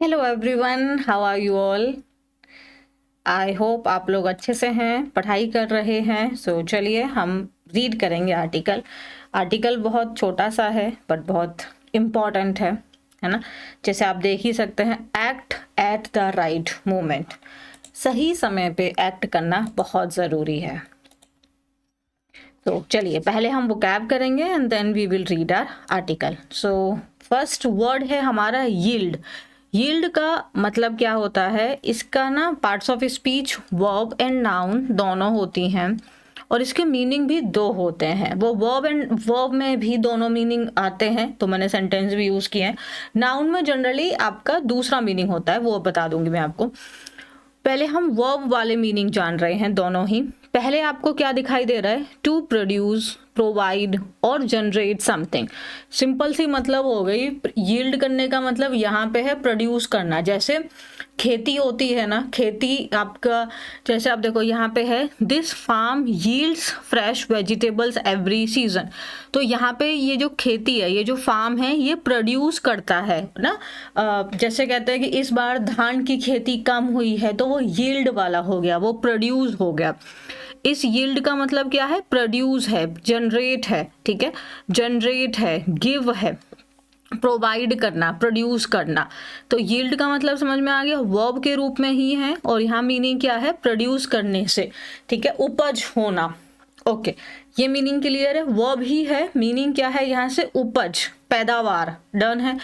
Hello everyone, how are you all. I hope आप लोग अच्छे से हैं, पढ़ाई कर रहे हैं। चलिए हम रीड करेंगे आर्टिकल। आर्टिकल बहुत छोटा सा है बट बहुत इम्पॉर्टेंट है ना। जैसे आप देख ही सकते हैं, act at the right moment. सही समय पे एक्ट करना बहुत ज़रूरी है। तो चलिए पहले हम वोकैब करेंगे and then we will read our article. First word है हमारा यील्ड। यील्ड का मतलब क्या होता है, इसका ना parts of speech verb and noun दोनों होती हैं और इसके मीनिंग भी दो होते हैं। वो वर्ब में भी दोनों मीनिंग आते हैं, तो मैंने सेंटेंस भी यूज़ किए हैं। नाउन में जनरली आपका दूसरा मीनिंग होता है, वो बता दूंगी मैं आपको। पहले हम वर्ब वाले मीनिंग जान रहे हैं दोनों ही। पहले आपको क्या दिखाई दे रहा है, टू प्रोड्यूस, प्रोवाइड और जनरेट समथिंग। सिंपल सी मतलब हो गई। यील्ड करने का मतलब यहाँ पे है प्रोड्यूस करना। जैसे खेती होती है ना, खेती आपका, जैसे आप देखो यहाँ पे है, this farm yields fresh vegetables every season. तो यहाँ पे ये जो खेती है, ये जो फार्म है, ये प्रोड्यूस करता है ना। जैसे कहते हैं कि इस बार धान की खेती कम हुई है, तो वो यील्ड वाला हो गया, वो प्रोड्यूस हो गया। इस यील्ड का मतलब क्या है, प्रोड्यूस है, जनरेट है, ठीक है, जनरेट है, गिव है, प्रोवाइड करना, प्रोड्यूस करना। तो यील्ड का मतलब समझ में आ गया, वर्ब के रूप में ही है और यहाँ मीनिंग क्या है, प्रोड्यूस करने से, ठीक है, उपज होना। ओके, ये मीनिंग क्लियर है, वर्ब ही है, मीनिंग क्या है यहाँ से, उपज, पैदावार। डन है।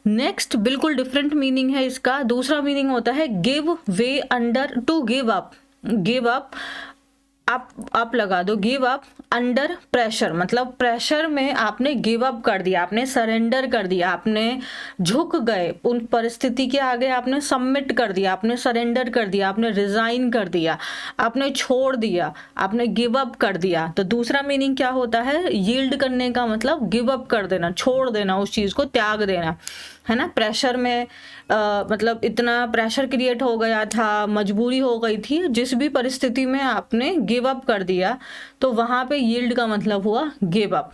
नेक्स्ट बिल्कुल डिफरेंट मीनिंग है इसका। दूसरा मीनिंग होता है give way under, to give up. Give up, आप लगा दो, गिव अप अंडर प्रेशर, मतलब प्रेशर में आपने गिव अप कर दिया, आपने सरेंडर कर दिया, आपने झुक गए उन परिस्थिति के आगे, आपने सबमिट कर दिया, आपने सरेंडर कर दिया, आपने रिजाइन कर दिया, आपने छोड़ दिया, आपने गिव अप कर दिया। तो दूसरा मीनिंग क्या होता है, यील्ड करने का मतलब गिव अप कर देना, छोड़ देना, उस चीज को त्याग देना, है ना। प्रेशर में मतलब इतना प्रेशर क्रिएट हो गया था, मजबूरी हो गई थी, जिस भी परिस्थिति में आपने गिव अप कर दिया, तो वहां पे यील्ड का मतलब हुआ गिव अप,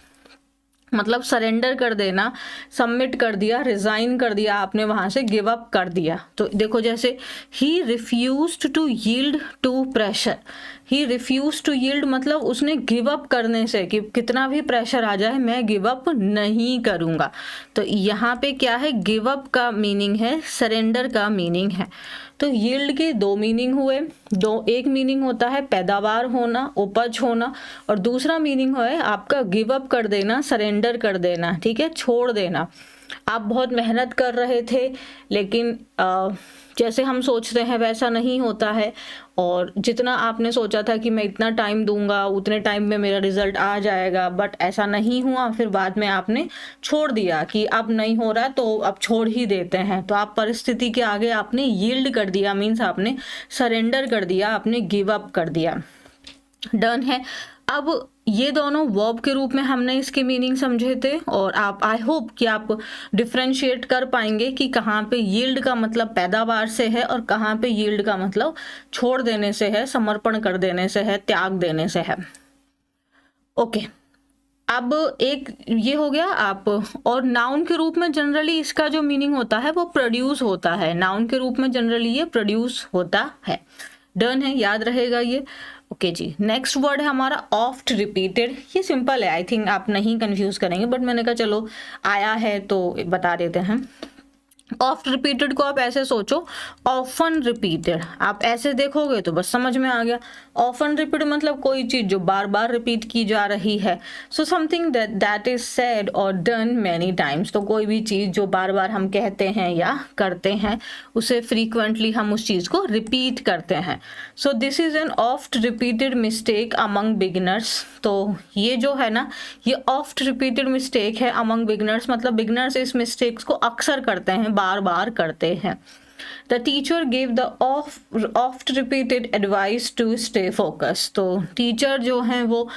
मतलब सरेंडर कर देना, सबमिट कर दिया, रिजाइन कर दिया, आपने वहां से गिव अप कर दिया। तो देखो जैसे ही refused to yield to pressure. He refuse to yield मतलब उसने गिव अप करने से, कि कितना भी प्रेशर आ जाए मैं गिव अप नहीं करूंगा। तो यहाँ पे क्या है, गिव अप का मीनिंग है, सरेंडर का मीनिंग है। तो यील्ड के दो मीनिंग हुए। एक मीनिंग होता है पैदावार होना, उपज होना, और दूसरा मीनिंग है आपका गिव अप कर देना, सरेंडर कर देना, ठीक है, छोड़ देना। आप बहुत मेहनत कर रहे थे लेकिन जैसे हम सोचते हैं वैसा नहीं होता है, और जितना आपने सोचा था कि मैं इतना टाइम दूंगा, उतने टाइम में मेरा रिजल्ट आ जाएगा, बट ऐसा नहीं हुआ। फिर बाद में आपने छोड़ दिया कि अब नहीं हो रहा, तो अब छोड़ ही देते हैं। तो आप परिस्थिति के आगे आपने यील्ड कर दिया, मीन्स आपने सरेंडर कर दिया, आपने गिव अप कर दिया। डन है। अब ये दोनों वर्ब के रूप में हमने इसके मीनिंग समझे थे, और आप, आई होप कि आप डिफ्रेंशिएट कर पाएंगे कि कहाँ पे यील्ड का मतलब पैदावार से है और कहाँ पे यील्ड का मतलब छोड़ देने से है, समर्पण कर देने से है, त्याग देने से है। ओके, अब एक ये हो गया आप। और नाउन के रूप में जनरली इसका जो मीनिंग होता है वो प्रोड्यूस होता है। नाउन के रूप में जनरली ये प्रोड्यूस होता है। डन है, याद रहेगा ये। ओके जी, नेक्स्ट वर्ड है हमारा ऑफ्ट रिपीटेड। ये सिंपल है, आई थिंक आप नहीं कंफ्यूज करेंगे, बट मैंने कहा चलो आया है तो बता देते हैं। ऑफ्ट रिपीटेड को आप ऐसे सोचो, ऑफन रिपीटेड। आप ऐसे देखोगे तो बस समझ में आ गया। ऑफन रिपीट मतलब कोई चीज जो बार बार रिपीट की जा रही है। So something that is said और डन मैनी टाइम्स। तो कोई भी चीज जो बार बार हम कहते हैं या करते हैं, उसे फ्रीक्वेंटली हम उस चीज को रिपीट करते हैं। So this is an oft repeated mistake among beginners. तो ये जो है ना, ये ऑफ्ट रिपीटेड मिस्टेक है अमंग बिगिनर्स, मतलब बिगिनर्स इस मिस्टेक्स को अक्सर करते हैं, बार बार करते हैं। The teacher gave the oft repeated advice to stay focus. तो टीचर जो हैं वो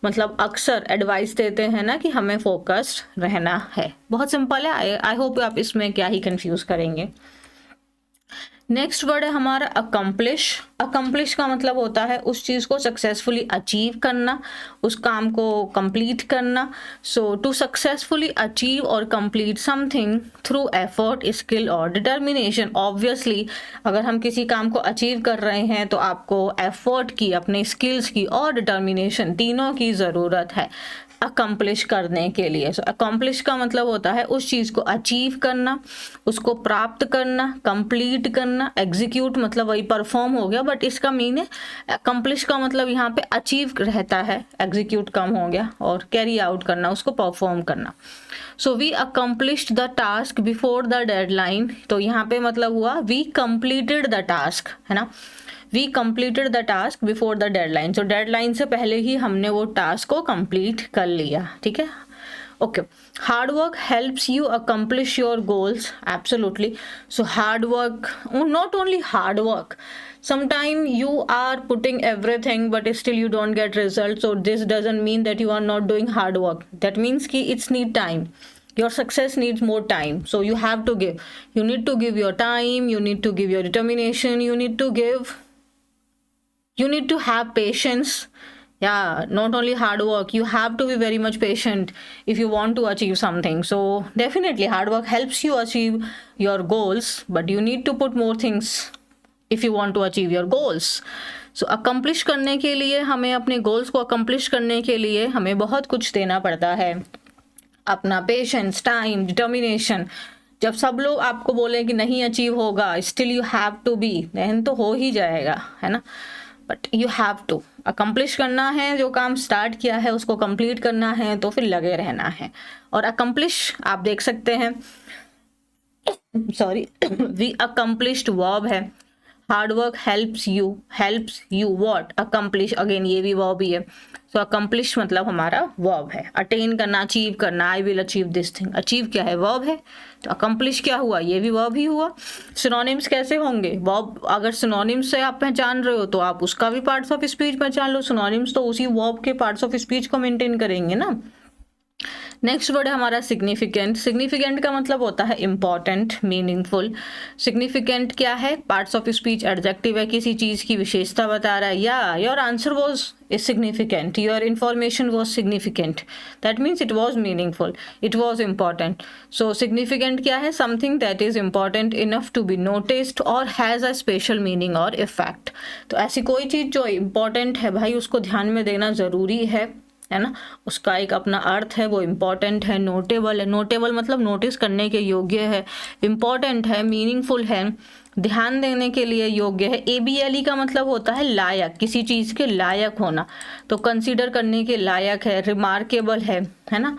मतलब अक्सर एडवाइस देते हैं ना कि हमें फोकस्ड रहना है। बहुत सिंपल है, आई होप आप इसमें क्या ही कंफ्यूज करेंगे। नेक्स्ट वर्ड है हमारा अकम्प्लिश। अकम्प्लिश का मतलब होता है उस चीज़ को सक्सेसफुली अचीव करना, उस काम को कंप्लीट करना। सो टू सक्सेसफुली अचीव और complete something through effort, skill और डिटर्मिनेशन। ऑब्वियसली अगर हम किसी काम को अचीव कर रहे हैं तो आपको एफर्ट की, अपने स्किल्स की और डिटर्मिनेशन, तीनों की ज़रूरत है अकम्प्लिश करने के लिए। सो अकम्प्लिश का मतलब होता है उस चीज़ को अचीव करना, उसको प्राप्त करना, कंप्लीट करना। एग्जीक्यूट मतलब वही परफॉर्म हो गया, बट इसका मीन है अकम्प्लिश का मतलब यहाँ पे अचीव रहता है, एग्जीक्यूट कम हो गया, और कैरी आउट करना, उसको परफॉर्म करना। So we accomplished the task before the deadline. तो यहाँ पे मतलब हुआ वी कंप्लीटेड द टास्क, है ना, we completed the task before the deadline. So deadline से पहले ही हमने वो टास्क को कंप्लीट कर लिया, ठीक है। Okay, hard work helps you accomplish your goals. Absolutely. So hard work, not only hard work, sometime you are putting everything but still you don't get results. So this doesn't mean that you are not doing hard work. That means ki it's need time. Your success needs more time, so you have to give, you need to give your time, you need to give your determination, you need to have patience. Yeah, not only hard work, you have to be very much patient if you want to achieve something. So definitely hard work helps you achieve your goals, but you need to put more things if you want to achieve your goals. So accomplish करने के लिए हमें, अपने goals को accomplish करने के लिए हमें बहुत कुछ देना पड़ता है, अपना पेशेंस, टाइम, डिटर्मिनेशन। जब सब लोग आपको बोले कि नहीं अचीव होगा, still you have to be, then तो हो ही जाएगा, है ना। But you have to accomplish करना है, जो काम स्टार्ट किया है उसको कंप्लीट करना है, तो फिर लगे रहना है। और अकम्प्लिश आप देख सकते हैं, सॉरी, वी अकम्प्लिश्ड वर्ब है। Hard work helps you what, accomplish, again ये भी वर्ब ही है। सो अकम्प्लिश मतलब हमारा वर्ब है, अटेन करना, अचीव करना। I will achieve this thing, achieve क्या है, वर्ब है, तो अकम्प्लिश क्या हुआ, ये भी वर्ब ही हुआ। सिनोनिम्स कैसे होंगे, वर्ब अगर सिनोनिम्स से आप पहचान रहे हो तो आप उसका भी पार्ट्स ऑफ स्पीच पहचान लो। सिनोनिम्स तो उसी वर्ब के पार्ट्स ऑफ स्पीच को मेंटेन करेंगे ना। नेक्स्ट वर्ड है हमारा सिग्निफिकेंट। सिग्निफिकेंट का मतलब होता है इंपॉर्टेंट, मीनिंगफुल। सिग्निफिकेंट क्या है, पार्ट्स ऑफ स्पीच, एडजेक्टिव है, किसी चीज़ की विशेषता बता रहा है। या your answer was is significant, your information was significant, that means it was meaningful, it was important. So significant क्या है, something that is important enough to be noticed or has a special meaning or effect. तो ऐसी कोई चीज़ जो important है भाई, उसको ध्यान में देना ज़रूरी है ना, उसका एक अपना अर्थ है, वो इम्पॉर्टेंट है, नोटेबल है। नोटेबल मतलब नोटिस करने के योग्य है, इम्पॉर्टेंट है, मीनिंगफुल है, ध्यान देने के लिए योग्य है। ABLE का मतलब होता है लायक, किसी चीज़ के लायक होना, तो कंसीडर करने के लायक है, रिमार्केबल है ना,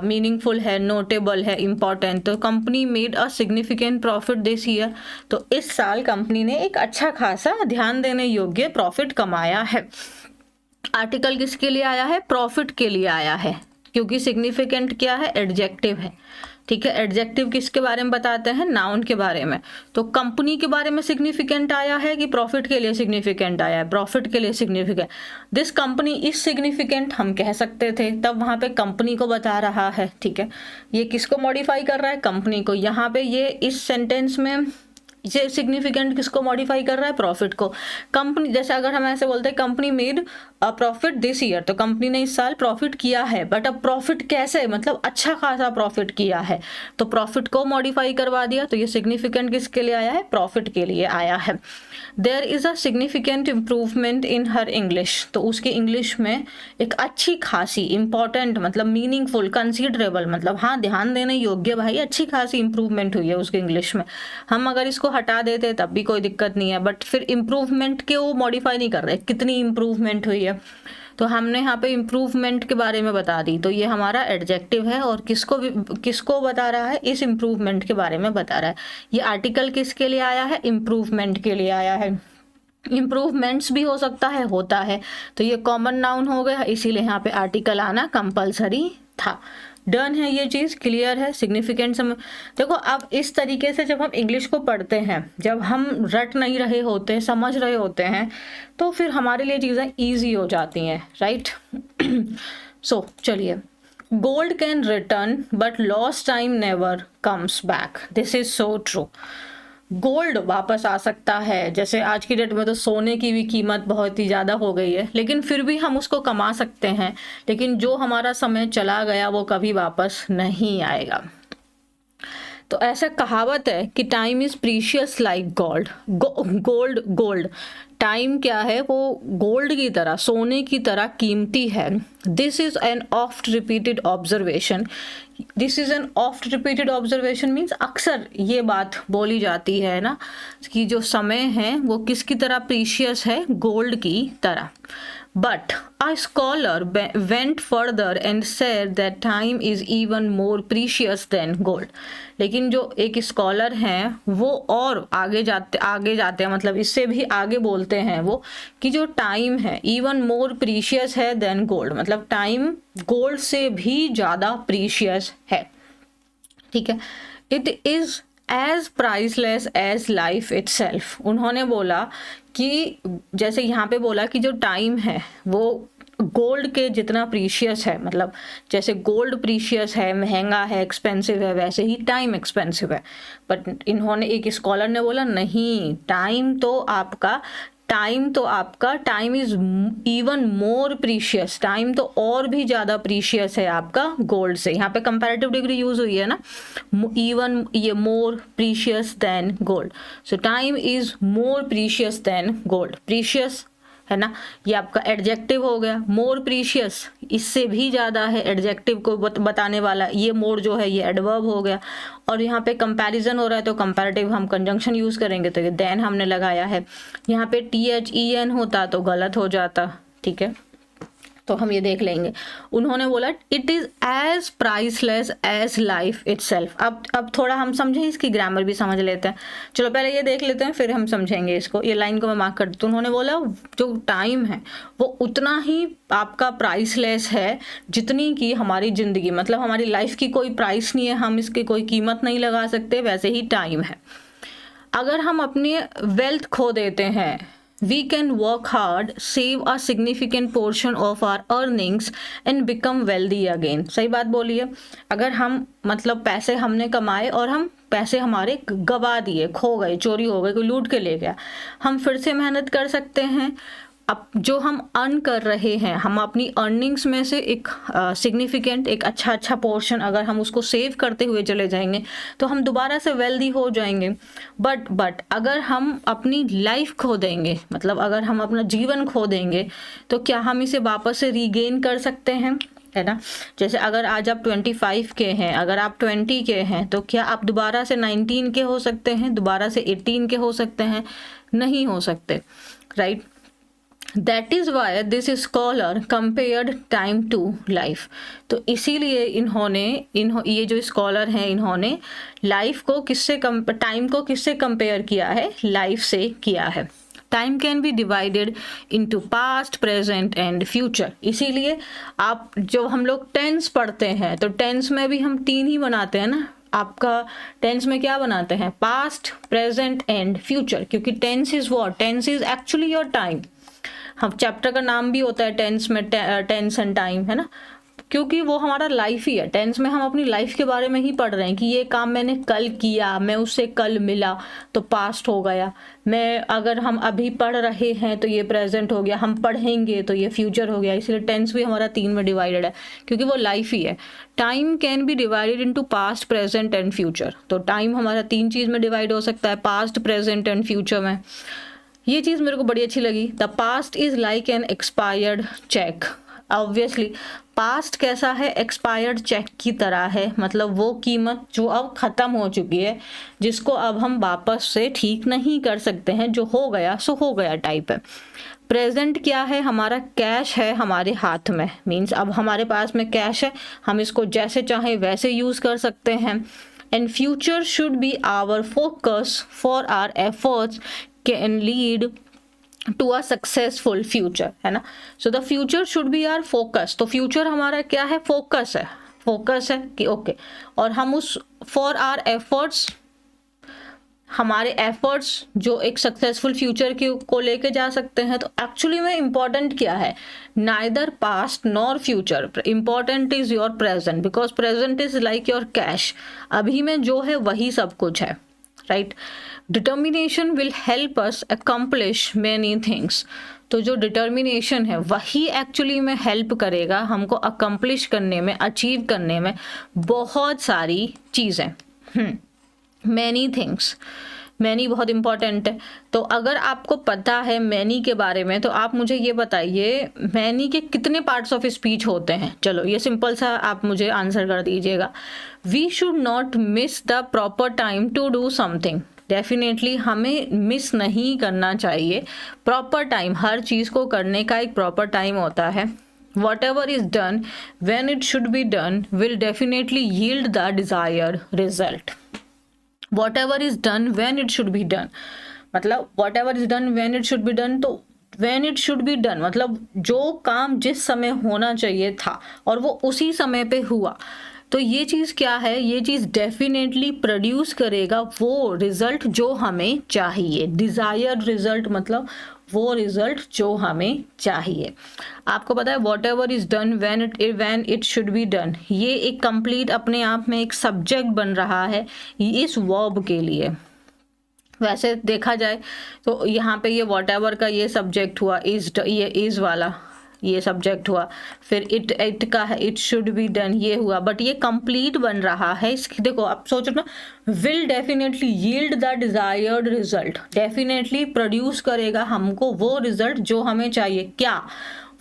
मीनिंगफुल है, नोटेबल है, इम्पॉर्टेंट। तो company made a significant profit this year, तो इस साल कंपनी ने एक अच्छा खासा ध्यान देने योग्य प्रॉफिट कमाया है। आर्टिकल किसके लिए आया है, प्रॉफिट के लिए आया है, क्योंकि सिग्निफिकेंट क्या है, एडजेक्टिव है, ठीक है। एडजेक्टिव किसके बारे में बताते हैं, नाउन के बारे में। तो कंपनी के बारे में सिग्निफिकेंट आया है कि प्रॉफिट के लिए सिग्निफिकेंट आया है, प्रॉफिट के लिए significant. This company is significant हम कह सकते थे, तब वहाँ पे कंपनी को बता रहा है, ठीक है। ये किसको मॉडिफाई कर रहा है, कंपनी को। यहाँ पे ये इस सेंटेंस में ये सिग्निफिकेंट किसको मॉडिफाई कर रहा है, प्रॉफिट को। कंपनी, जैसे अगर हम ऐसे बोलते हैं company made a profit this year, तो कंपनी ने इस साल प्रॉफिट किया है, बट अब प्रॉफिट कैसे, मतलब अच्छा खासा प्रॉफिट किया है, तो प्रॉफिट को मॉडिफाई करवा दिया। तो ये सिग्निफिकेंट किसके लिए आया है, प्रॉफिट के लिए आया है। There is a significant improvement in her English, तो उसके इंग्लिश में एक अच्छी खासी, इंपॉर्टेंट मतलब मीनिंगफुल, कंसीडरेबल मतलब हाँ ध्यान देने योग्य भाई, अच्छी खासी इंप्रूवमेंट हुई है उसके इंग्लिश में। हम अगर इसको हटा देते तब भी कोई दिक्कत नहीं है, बट फिर इम्प्रूवमेंट के वो मॉडिफाई नहीं कर रहे, कितनी इम्प्रूवमेंट हुई है, तो हमने यहाँ पे इम्प्रूवमेंट के बारे में बता दी। तो ये हमारा एडजेक्टिव है, और किसको बता रहा है, इस इम्प्रूवमेंट के बारे में बता रहा है। ये आर्टिकल किसके लिए आया है, इम्प्रूवमेंट के लिए आया है। इम्प्रूवमेंट्स भी हो सकता है, होता है, तो ये कॉमन नाउन हो गया, इसीलिए यहाँ पे आर्टिकल आना कंपलसरी था। डन है ये चीज़, क्लियर है। सिग्निफिकेंट देखो, अब इस तरीके से जब हम इंग्लिश को पढ़ते हैं, जब हम रट नहीं रहे होते, समझ रहे होते हैं, तो फिर हमारे लिए चीज़ें ईजी हो जाती हैं, राइट। सो चलिए, gold can return but lost time never comes back, this is so true. Gold वापस आ सकता है, जैसे आज की डेट में तो सोने की भी कीमत बहुत ही ज़्यादा हो गई है, लेकिन फिर भी हम उसको कमा सकते हैं, लेकिन जो हमारा समय चला गया वो कभी वापस नहीं आएगा। तो ऐसा कहावत है कि time is precious like gold. Gold time क्या है, वो गोल्ड की तरह, सोने की तरह कीमती है। This is an oft repeated observation. This is an oft repeated observation means अक्सर ये बात बोली जाती है ना कि जो समय है वो किसकी तरह प्रीशियस है, गोल्ड की तरह। But a scholar went further and said that time is even more precious than gold. लेकिन जो एक स्कॉलर हैं वो और आगे जाते हैं, मतलब इससे भी आगे बोलते हैं वो कि जो टाइम है इवन मोर प्रीशियस है देन गोल्ड, मतलब टाइम गोल्ड से भी ज़्यादा प्रीशियस है। ठीक है, it is as priceless as life itself. उन्होंने बोला कि जैसे यहाँ पे बोला कि जो टाइम है वो गोल्ड के जितना प्रीशियस है, मतलब जैसे गोल्ड प्रीशियस है, महंगा है, एक्सपेंसिव है, वैसे ही टाइम एक्सपेंसिव है। बट इन्होंने, एक स्कॉलर ने बोला नहीं, time is even more precious, time तो और भी ज़्यादा प्रीशियस है आपका गोल्ड से। यहाँ पे कंपैरेटिव डिग्री यूज हुई है ना, इवन, ये more precious than gold. So time is more precious than gold. Precious है ना, ये आपका एडजेक्टिव हो गया। मोर प्रीशियस इससे भी ज़्यादा है, एडजेक्टिव को बताने वाला। ये मोर जो है ये एडवर्ब हो गया। और यहाँ पे कंपैरिजन हो रहा है तो कंपैरेटिव हम कंजंक्शन यूज़ करेंगे, तो ये देन हमने लगाया है। यहाँ पे THEN होता तो गलत हो जाता। ठीक है, तो हम ये देख लेंगे। उन्होंने बोला it is as priceless as life itself. अब थोड़ा हम समझें, इसकी ग्रामर भी समझ लेते हैं। चलो पहले ये देख लेते हैं, फिर हम समझेंगे इसको। ये लाइन को मैं मार्क कर दूँ। उन्होंने बोला जो टाइम है वो उतना ही आपका प्राइसलेस है जितनी कि हमारी ज़िंदगी, मतलब हमारी लाइफ की कोई प्राइस नहीं है, हम इसकी कोई कीमत नहीं लगा सकते, वैसे ही टाइम है। अगर हम अपनी वेल्थ खो देते हैं, we can work hard, save a significant portion of our earnings and become wealthy again। सही बात बोली है। अगर हम, मतलब पैसे हमने कमाए और हम पैसे हमारे गवा दिए, खो गए, चोरी हो गए, कोई लूट के ले गया, हम फिर से मेहनत कर सकते हैं। अब जो हम अर्न कर रहे हैं, हम अपनी अर्निंग्स में से एक सिग्निफिकेंट, एक अच्छा पोर्शन अगर हम उसको सेव करते हुए चले जाएंगे तो हम दोबारा से वेल्दी हो जाएंगे। बट अगर हम अपनी लाइफ खो देंगे, मतलब अगर हम अपना जीवन खो देंगे, तो क्या हम इसे वापस से रीगेन कर सकते हैं, है ना। जैसे अगर आज आप 25 के हैं, अगर आप 20 के हैं, तो क्या आप दोबारा से 19 के हो सकते हैं, दोबारा से 18 के हो सकते हैं? नहीं हो सकते, right. That is why this scholar compared time to life. तो इसीलिए ये जो स्कॉलर हैं, इन्होंने लाइफ को टाइम को किससे कंपेयर किया है? लाइफ से किया है। Time can be divided into past, present and future. इसीलिए आप, जो हम लोग टेंस पढ़ते हैं, तो टेंस में भी हम 3 ही बनाते हैं ना। आपका टेंस में क्या बनाते हैं? Past, present and future. क्योंकि tense is what? Tense is actually your time. हम चैप्टर का नाम भी होता है टेंस में, टेंस एंड टाइम, है ना, क्योंकि वो हमारा लाइफ ही है। टेंस में हम अपनी लाइफ के बारे में ही पढ़ रहे हैं कि ये काम मैंने कल किया, मैं उससे कल मिला, तो पास्ट हो गया। अगर हम अभी पढ़ रहे हैं तो ये प्रेजेंट हो गया, हम पढ़ेंगे तो ये फ्यूचर हो गया। इसलिए टेंस भी हमारा 3 में डिवाइडेड है, क्योंकि वो लाइफ ही है। Time can be divided into past, present and future. तो टाइम हमारा 3 चीज़ में डिवाइड हो सकता है, पास्ट, प्रेजेंट एंड फ्यूचर में। ये चीज़ मेरे को बड़ी अच्छी लगी। The past is like an expired cheque. Obviously past कैसा है? एक्सपायर्ड चेक की तरह है, मतलब वो कीमत जो अब ख़त्म हो चुकी है, जिसको अब हम वापस से ठीक नहीं कर सकते हैं। जो हो गया सो हो गया टाइप है। प्रेजेंट क्या है? हमारा कैश है हमारे हाथ में, मीन्स अब हमारे पास में कैश है, हम इसको जैसे चाहें वैसे यूज़ कर सकते हैं। And future should be our focus for our efforts can lead to a successful future, है ना। So the future should be our focus. तो फ्यूचर हमारा क्या है? फोकस है। फोकस है कि ओके, और हम उस फॉर आवर एफर्ट्स, हमारे एफर्ट्स जो एक सक्सेसफुल फ्यूचर को लेके जा सकते हैं। तो एक्चुअली में इम्पॉर्टेंट क्या है? Neither past nor future, important is your present, because present is like your cash. अभी में जो है वही सब कुछ है, right. Determination will help us accomplish many things. तो जो डिटर्मिनेशन है वही एक्चुअली में हेल्प करेगा हमको अकम्प्लिश करने में, अचीव करने में बहुत सारी चीज़ें। मैनी थिंग्स, मैनी बहुत इंपॉर्टेंट है। तो अगर आपको पता है मैनी के बारे में तो आप मुझे ये बताइए मैनी के कितने पार्ट्स ऑफ स्पीच होते हैं। चलो ये सिंपल सा आप मुझे आंसर कर दीजिएगा। We should not miss the proper time to do something. Definitely हमें मिस नहीं करना चाहिए प्रॉपर टाइम। हर चीज़ को करने का एक प्रॉपर टाइम होता है। Whatever is done when it should be done will definitely yield the desired result. Whatever is done when it should be done, मतलब whatever is done when it should be done, तो when it should be done मतलब जो काम जिस समय होना चाहिए था और वो उसी समय पे हुआ, तो ये चीज़ क्या है, ये चीज़ डेफिनेटली प्रोड्यूस करेगा वो रिजल्ट जो हमें चाहिए। डिज़ायर्ड रिजल्ट मतलब वो रिजल्ट जो हमें चाहिए। आपको पता है what ever is done when it should be done, ये एक कंप्लीट अपने आप में एक सब्जेक्ट बन रहा है इस वर्ब के लिए। वैसे देखा जाए तो यहाँ पे ये वॉट एवर का ये सब्जेक्ट हुआ, ये इज़ वाला ये सब्जेक्ट हुआ, फिर इट का है इट शुड बी डन ये हुआ, बट ये कंप्लीट बन रहा है। इसकी देखो आप सोचो ना, will definitely yield the desired result, definitely produce करेगा हमको वो रिजल्ट जो हमें चाहिए। क्या?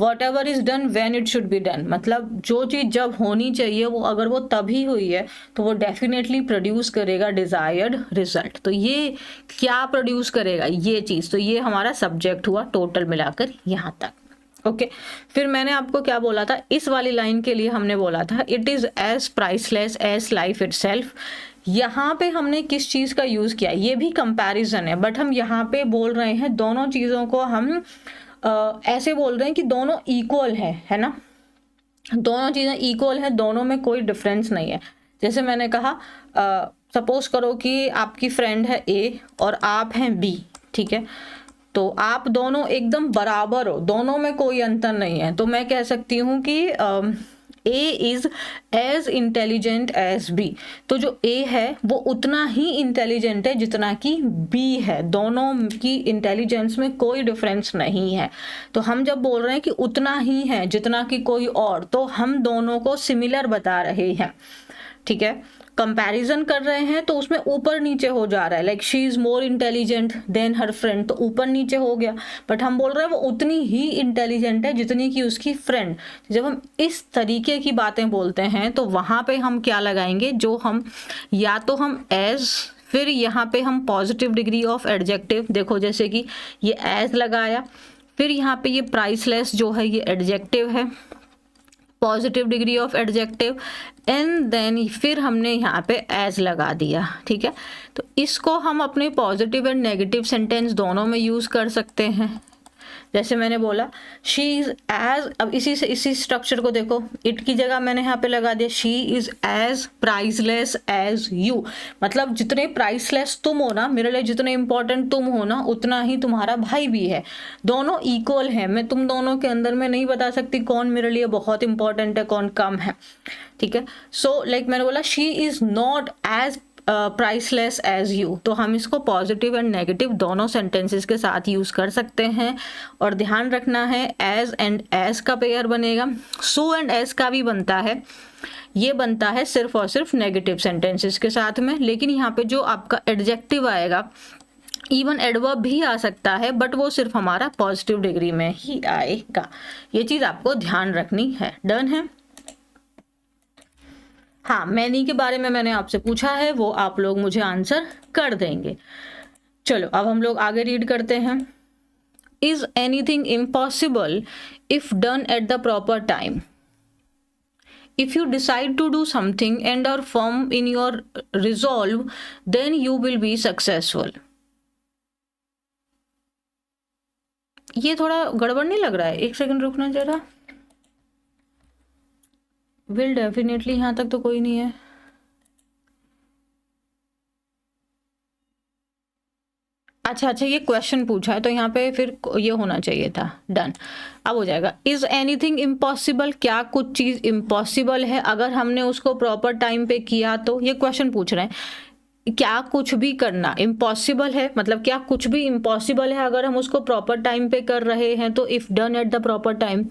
What ever is done when it should be done, मतलब जो चीज़ जब होनी चाहिए वो अगर वो तभी हुई है तो वो डेफिनेटली प्रोड्यूस करेगा डिजायर्ड रिजल्ट। तो ये क्या प्रोड्यूस करेगा, ये चीज़, तो ये हमारा सब्जेक्ट हुआ टोटल मिलाकर यहाँ तक। ओके फिर मैंने आपको क्या बोला था, इस वाली लाइन के लिए हमने बोला था it is as priceless as life itself. यहाँ पे हमने किस चीज़ का यूज़ किया, ये भी कंपैरिजन है, बट हम यहाँ पे बोल रहे हैं दोनों चीज़ों को हम ऐसे बोल रहे हैं कि दोनों इक्वल है ना, दोनों चीज़ें इक्वल है, दोनों में कोई डिफरेंस नहीं है। जैसे मैंने कहा सपोज करो कि आपकी फ्रेंड है ए और आप हैं बी, ठीक है, तो आप दोनों एकदम बराबर हो, दोनों में कोई अंतर नहीं है, तो मैं कह सकती हूँ कि A is as intelligent as B. तो जो ए है वो उतना ही इंटेलिजेंट है जितना कि बी है, दोनों की इंटेलिजेंस में कोई डिफरेंस नहीं है। तो हम जब बोल रहे हैं कि उतना ही है जितना कि कोई और, तो हम दोनों को सिमिलर बता रहे हैं, ठीक है। कंपैरिजन कर रहे हैं तो उसमें ऊपर नीचे हो जा रहा है, like she is more intelligent then her friend, तो ऊपर नीचे हो गया, बट हम बोल रहे हैं वो उतनी ही इंटेलिजेंट है जितनी कि उसकी फ्रेंड। जब हम इस तरीके की बातें बोलते हैं तो वहाँ पे हम क्या लगाएंगे, जो हम या तो हम एज, फिर यहाँ पे हम पॉजिटिव डिग्री ऑफ एडजेक्टिव, देखो जैसे कि ये एज लगाया, फिर यहाँ पे ये प्राइसलेस जो है ये एडजेक्टिव है, positive degree of adjective, and then फिर हमने यहाँ पे एज लगा दिया, ठीक है। तो इसको हम अपने पॉजिटिव एंड नेगेटिव सेंटेंस दोनों में यूज़ कर सकते हैं। जैसे मैंने बोला शी इज़ एज, अब इसी स्ट्रक्चर को देखो, इट की जगह मैंने यहाँ पे लगा दिया she is as priceless as you, मतलब जितने प्राइसलेस तुम हो ना, मेरे लिए जितने इंपॉर्टेंट तुम हो ना, उतना ही तुम्हारा भाई भी है, दोनों इक्वल है। मैं तुम दोनों के अंदर में नहीं बता सकती कौन मेरे लिए बहुत इंपॉर्टेंट है कौन कम है, ठीक है। सो लाइक मैंने बोला she is not as priceless as you, तो हम इसको पॉजिटिव एंड नेगेटिव दोनों सेंटेंसेस के साथ यूज़ कर सकते हैं। और ध्यान रखना है एज एंड एज का पेयर बनेगा, सो एंड एज का भी बनता है, ये बनता है सिर्फ और सिर्फ नेगेटिव सेंटेंसेस के साथ में। लेकिन यहाँ पे जो आपका एडजेक्टिव आएगा, इवन एडवर्ब भी आ सकता है, बट वो सिर्फ हमारा पॉजिटिव डिग्री में ही आएगा। ये चीज़ आपको ध्यान रखनी है। डन है? हाँ, मैनी के बारे में मैंने आपसे पूछा है, वो आप लोग मुझे आंसर कर देंगे। चलो अब हम लोग आगे रीड करते हैं। Is anything impossible if done at the proper time? If you decide to do something and are firm in your resolve, then you will be successful. ये थोड़ा गड़बड़ नहीं लग रहा है? एक सेकंड रुकना जरा। विल डेफिनेटली यहाँ तक तो कोई नहीं है। अच्छा, ये क्वेश्चन पूछा है तो यहाँ पे फिर ये होना चाहिए था। डन, अब हो जाएगा। इज एनीथिंग इम्पॉसिबल, क्या कुछ चीज़ इम्पॉसिबल है अगर हमने उसको प्रॉपर टाइम पे किया तो? ये क्वेश्चन पूछ रहे हैं। क्या कुछ भी करना इम्पॉसिबल है, मतलब क्या कुछ भी इम्पॉसिबल है अगर हम उसको प्रॉपर टाइम पे कर रहे हैं तो if done at the proper time,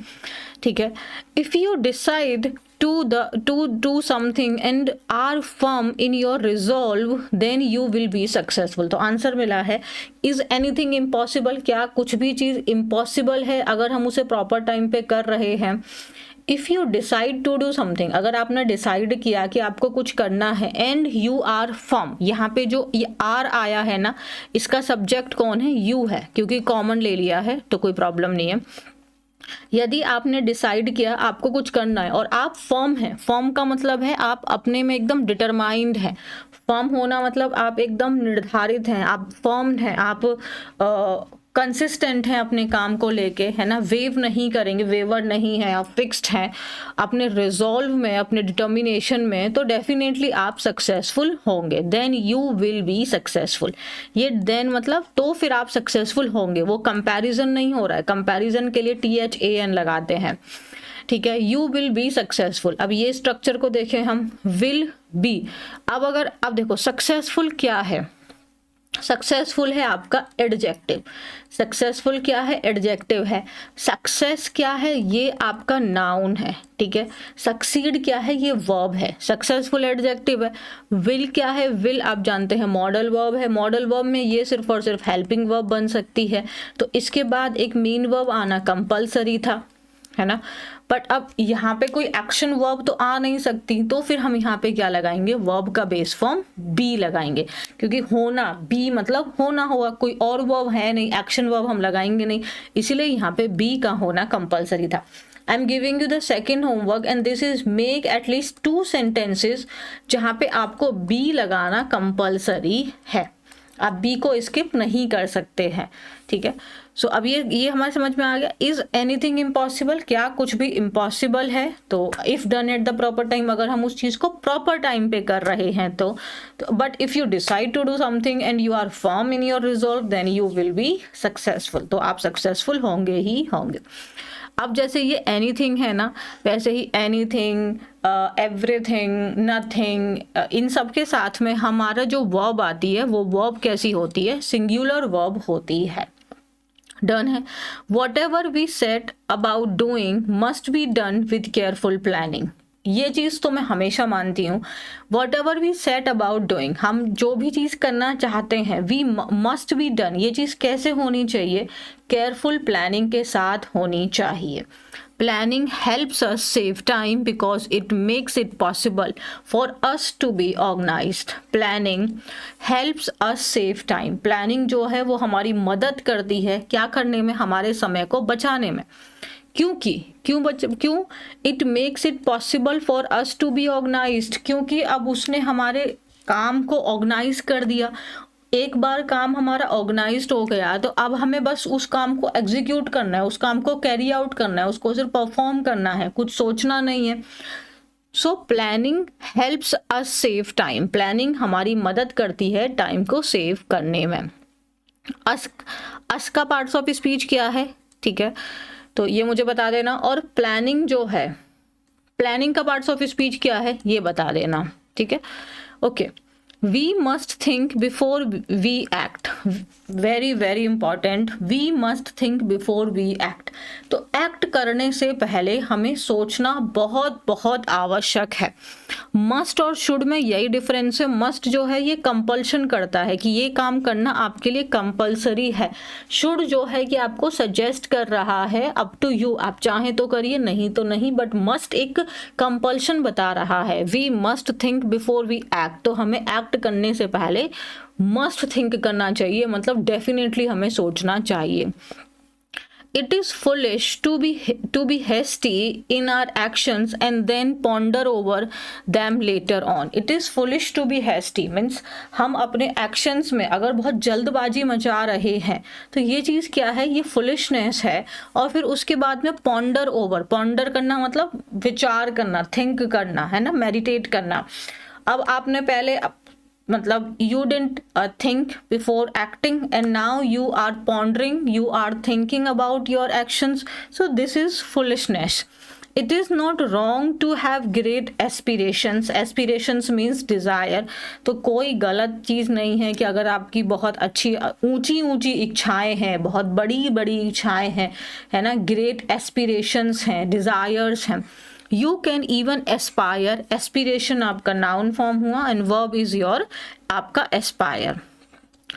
ठीक है। If you decide to do something and are firm in your resolve then you will be successful। तो आंसर मिला है is anything impossible, क्या कुछ भी चीज इम्पॉसिबल है अगर हम उसे प्रॉपर टाइम पे कर रहे हैं। If you decide to do something, अगर आपने डिसाइड किया कि आपको कुछ करना है, एंड यू आर फर्म, यहाँ पे जो ये आर आया है ना, इसका सब्जेक्ट कौन है, यू है, क्योंकि कॉमन ले लिया है तो कोई प्रॉब्लम नहीं है। यदि आपने डिसाइड किया आपको कुछ करना है और आप फर्म हैं, फर्म का मतलब है आप अपने में एकदम डिटरमाइंड हैं। फर्म होना मतलब आप एकदम निर्धारित हैं, आप फर्म हैं, आप कंसिस्टेंट हैं अपने काम को लेके, है ना, वेव नहीं करेंगे, वेवर नहीं है, आप फिक्स्ड हैं अपने रिजॉल्व में, अपने डिटर्मिनेशन में, तो डेफिनेटली आप सक्सेसफुल होंगे। Then you will be successful, ये देन मतलब तो फिर आप सक्सेसफुल होंगे, वो कंपैरिजन नहीं हो रहा है, कंपैरिजन के लिए THAN लगाते हैं, ठीक है। यू विल बी सक्सेसफुल, अब ये स्ट्रक्चर को देखें हम, विल बी। अब देखो सक्सेसफुल क्या है, सक्सेसफुल है आपका एडजेक्टिव, सक्सेसफुल क्या है, एडजेक्टिव है। सक्सेस क्या है, ये आपका नाउन है, ठीक है। सक्सीड क्या है, ये वर्ब है। सक्सेसफुल एडजेक्टिव है। विल क्या है, विल आप जानते हैं मॉडल वर्ब है, मॉडल वर्ब में ये सिर्फ और सिर्फ हेल्पिंग वर्ब बन सकती है, तो इसके बाद एक मीन वर्ब आना कंपलसरी था, है ना। बट अब यहाँ पे कोई एक्शन वर्ब तो आ नहीं सकती, तो फिर हम यहाँ पे क्या लगाएंगे, वर्ब का बेस फॉर्म बी लगाएंगे, क्योंकि होना, बी मतलब होना हुआ, कोई और वर्ब है नहीं, एक्शन वर्ब हम लगाएंगे नहीं, इसीलिए यहाँ पे बी का होना कंपलसरी था। I am giving you the second homework and this is make at least 2 sentences जहाँ पे आपको बी लगाना कंपलसरी है, आप बी को स्किप नहीं कर सकते हैं, ठीक है। सो अब ये हमारे समझ में आ गया। इज एनीथिंग इम्पॉसिबल, क्या कुछ भी इम्पॉसिबल है, तो if done at the proper time, अगर हम उस चीज़ को प्रॉपर टाइम पे कर रहे हैं तो but if you decide to do something and you are firm in your resolve then you will be successful, तो आप सक्सेसफुल होंगे ही होंगे। अब जैसे ये एनीथिंग है ना, वैसे ही एनीथिंग, एवरीथिंग, नथिंग, इन सब के साथ में हमारा जो वर्ब आती है वो वर्ब कैसी होती है, सिंगुलर वर्ब होती है। डन है, whatever we set about doing must be done with careful planning, ये चीज़ तो मैं हमेशा मानती हूँ। Whatever we set about doing, हम जो भी चीज़ करना चाहते हैं, वी मस्ट बी डन, ये चीज़ कैसे होनी चाहिए, केयरफुल प्लानिंग के साथ होनी चाहिए। Planning helps us save time because it makes it possible for us to be organized. Planning helps us save time. Planning जो है वो हमारी मदद करती है क्या करने में, हमारे समय को बचाने में। क्यों it makes it possible for us to be organised, क्योंकि अब उसने हमारे काम को ऑर्गेनाइज कर दिया। एक बार काम हमारा ऑर्गेनाइज्ड हो गया तो अब हमें बस उस काम को एग्जीक्यूट करना है, उस काम को कैरी आउट करना है, उसको सिर्फ परफॉर्म करना है, कुछ सोचना नहीं है। So planning helps us save time, planning हमारी मदद करती है टाइम को सेव करने में। अस का पार्ट्स ऑफ स्पीच क्या है, ठीक है, तो ये मुझे बता देना, और प्लानिंग जो है, प्लानिंग का पार्ट्स ऑफ स्पीच क्या है ये बता देना, ठीक है। Okay, we must think before we act, very very important, we must think before we act। तो एक्ट करने से पहले हमें सोचना बहुत बहुत आवश्यक है। मस्ट और शुड में यही डिफरेंस है। मस्ट जो है ये कंपल्शन करता है कि ये काम करना आपके लिए कंपल्सरी है। शुड जो है कि आपको सजेस्ट कर रहा है, अप टू यू, आप चाहें तो करिए नहीं तो नहीं, बट मस्ट एक कंपल्शन बता रहा है। We must think before we act, तो हमें एक्ट करने से पहले मस्ट थिंक करना चाहिए, मतलब डेफिनेटली हमें सोचना चाहिए। It is foolish to be hasty in our actions and then ponder over them later on. It is foolish to be hasty means हम अपने actions में अगर बहुत जल्दबाजी मचा रहे हैं तो ये चीज़ क्या है, ये foolishness है। और फिर उसके बाद में ponder over, ponder करना मतलब विचार करना, think करना, है ना, meditate करना। अब आपने पहले मतलब you didn't think before acting and now you are pondering, you are thinking about your actions, so this is foolishness। It is not wrong to have great aspirations, aspirations means desire, तो कोई गलत चीज़ नहीं है कि अगर आपकी बहुत अच्छी ऊंची ऊंची इच्छाएं हैं, बहुत बड़ी बड़ी इच्छाएं हैं, है ना, ग्रेट एस्पिरेशंस हैं, डिज़ायर्स हैं। You can even Aspire, aspiration आपका नाउन फॉर्म हुआ एंड वर्ब इज़ योर आपका Aspire.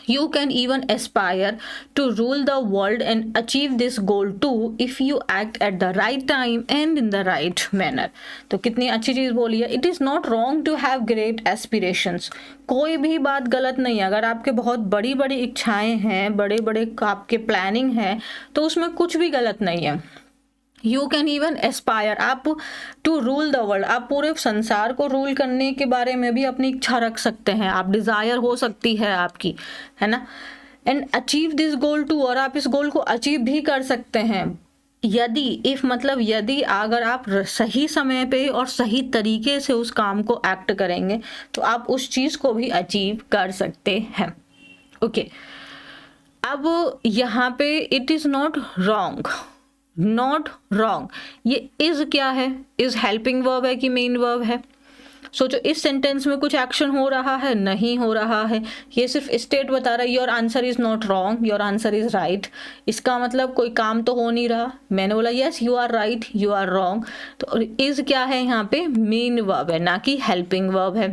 You can even aspire to rule the world and achieve this goal too if you act at the right time and in the right manner। तो कितनी अच्छी चीज़ बोली है। It is not wrong to have great aspirations। कोई भी बात गलत नहीं है। अगर आपके बहुत बड़ी बड़ी इच्छाएं हैं, बड़े बड़े आपके प्लानिंग है, तो उसमें कुछ भी गलत नहीं है। यू कैन इवन एस्पायर, आप टू रूल द वर्ल्ड, आप पूरे संसार को रूल करने के बारे में भी अपनी इच्छा रख सकते हैं, आप डिज़ायर हो सकती है आपकी, है ना। And achieve this goal too, और आप इस गोल को अचीव भी कर सकते हैं यदि, इफ मतलब यदि अगर आप सही समय पे और सही तरीके से उस काम को एक्ट करेंगे तो आप उस चीज़ को भी अचीव कर सकते हैं। ओके, अब यहाँ पे it is not wrong, not wrong, ये इज क्या है, इज हेल्पिंग वर्ब है कि मेन वर्ब है। सोचो इस सेंटेंस में कुछ एक्शन हो रहा है, नहीं हो रहा है, ये सिर्फ स्टेट बता रहा है your answer is not wrong, your answer is right. इसका मतलब कोई काम तो हो नहीं रहा, मैंने बोला yes you are right, you are wrong, तो इज क्या है यहाँ पे, मेन वर्ब है, ना कि हेल्पिंग वर्ब है।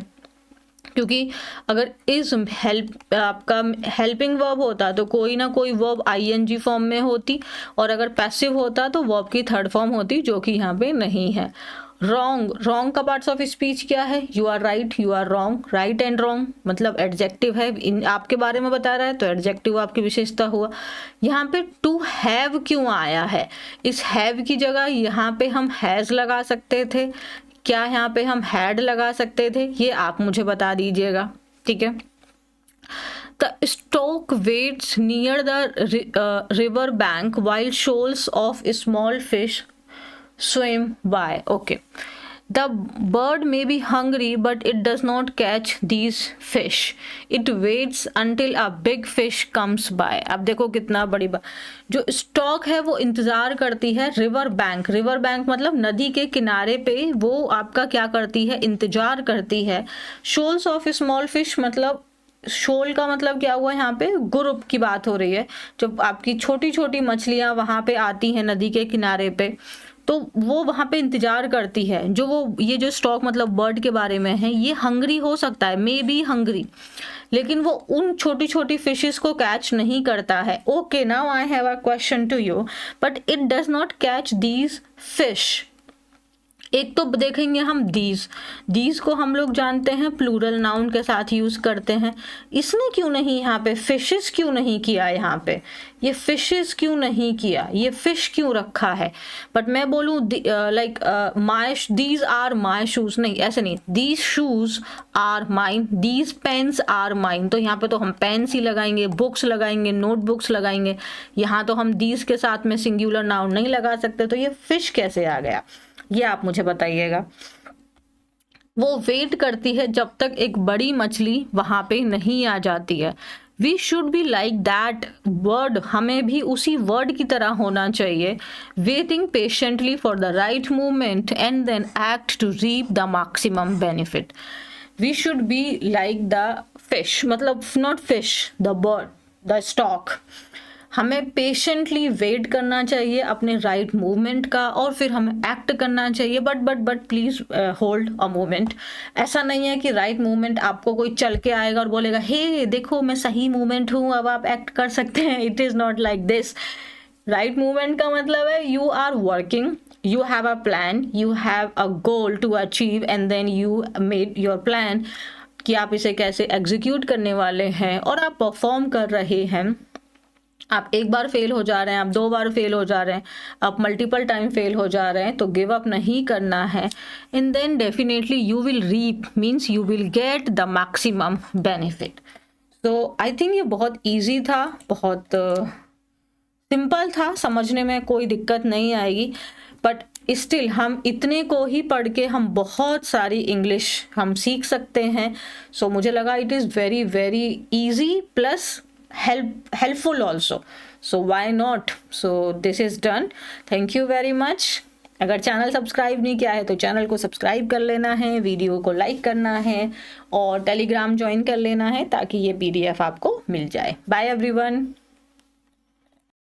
क्योंकि अगर इज हेल्प आपका हेल्पिंग वर्ब होता तो कोई ना कोई वर्ब आईएनजी फॉर्म में होती, और अगर पैसिव होता तो वर्ब की थर्ड फॉर्म होती, जो कि यहाँ पे नहीं है। रॉन्ग, रॉन्ग का पार्ट्स ऑफ स्पीच क्या है, you are right, you are wrong, right and wrong मतलब एडजेक्टिव है, इन आपके बारे में बता रहा है तो एडजेक्टिव आपकी विशेषता हुआ। यहाँ पे टू हैव क्यों आया है, इस हैव की जगह यहाँ पे हम हैज़ लगा सकते थे, क्या यहाँ पे हम हैड लगा सकते थे, ये आप मुझे बता दीजिएगा, ठीक है। The stork waits near the river bank while shoals of small fish swim by। okay, the bird may be hungry but it does not catch these fish, it waits until a big fish comes by। अब देखो कितना बड़ी बात, जो stock है वो इंतज़ार करती है रिवर बैंक, रिवर बैंक मतलब नदी के किनारे पे वो आपका क्या करती है, इंतज़ार करती है। शोल्स ऑफ स्मॉल फिश मतलब शोल का मतलब क्या हुआ, यहाँ पे ग्रुप की बात हो रही है, जब आपकी छोटी छोटी मछलियाँ वहाँ पे आती हैं नदी के किनारे पे, तो वो वहाँ पे इंतज़ार करती है। जो वो ये जो स्टॉक मतलब बर्ड के बारे में है, ये हंग्री हो सकता है, मे बी हंग्री, लेकिन वो उन छोटी छोटी फिशेस को कैच नहीं करता है। Okay, now I have a question to you, but it does not catch these fish. एक तो देखेंगे हम दीज को हम लोग जानते हैं प्लूरल नाउन के साथ यूज करते हैं, इसने क्यों नहीं यहाँ पे फिशेस क्यों नहीं किया, यहाँ पे ये फिशेस क्यों नहीं किया, ये फिश क्यों रखा है। बट मैं बोलूँ like my these are my shoes, नहीं ऐसे नहीं, these shoes are mine, these pens are mine, तो यहाँ पे तो हम पेन्स ही लगाएंगे, बुक्स लगाएंगे, नोटबुक्स लगाएंगे, यहाँ तो हम दीज के साथ में सिंगुलर नाउन नहीं लगा सकते, तो ये फिश कैसे आ गया, ये आप मुझे बताइएगा। वो वेट करती है जब तक एक बड़ी मछली वहां पे नहीं आ जाती है। We should be like that word, हमें भी उसी वर्ड की तरह होना चाहिए। Waiting patiently for the right movement and then act to reap the maximum benefit. We should be like the fish मतलब not fish, the bird, the stork. हमें patiently wait करना चाहिए अपने राइट मूवमेंट का, और फिर हमें एक्ट करना चाहिए। But please hold a movement. ऐसा नहीं है कि राइट मूवमेंट आपको कोई चल के आएगा और बोलेगा हे देखो मैं सही मूवमेंट हूँ, अब आप एक्ट कर सकते हैं। It is not like this. Right movement का मतलब है you are working, you have a plan, you have a goal to achieve and then you made your plan कि आप इसे कैसे एग्जीक्यूट करने वाले हैं, और आप परफॉर्म कर रहे हैं। आप एक बार फेल हो जा रहे हैं, आप 2 बार फेल हो जा रहे हैं, आप मल्टीपल टाइम फेल हो जा रहे हैं, तो गिव अप नहीं करना है। And then definitely you will reap, means you will get the maximum benefit. तो आई थिंक ये बहुत ईजी था, बहुत सिंपल था, समझने में कोई दिक्कत नहीं आएगी। बट स्टिल हम इतने को ही पढ़ के हम बहुत सारी इंग्लिश हम सीख सकते हैं। सो मुझे लगा it is very very easy plus helpful also, so why not? So this is done. Thank you very much. अगर चैनल सब्सक्राइब नहीं किया है तो चैनल को सब्सक्राइब कर लेना है, वीडियो को लाइक करना है और टेलीग्राम ज्वाइन कर लेना है ताकि ये PDF आपको मिल जाए। Bye everyone.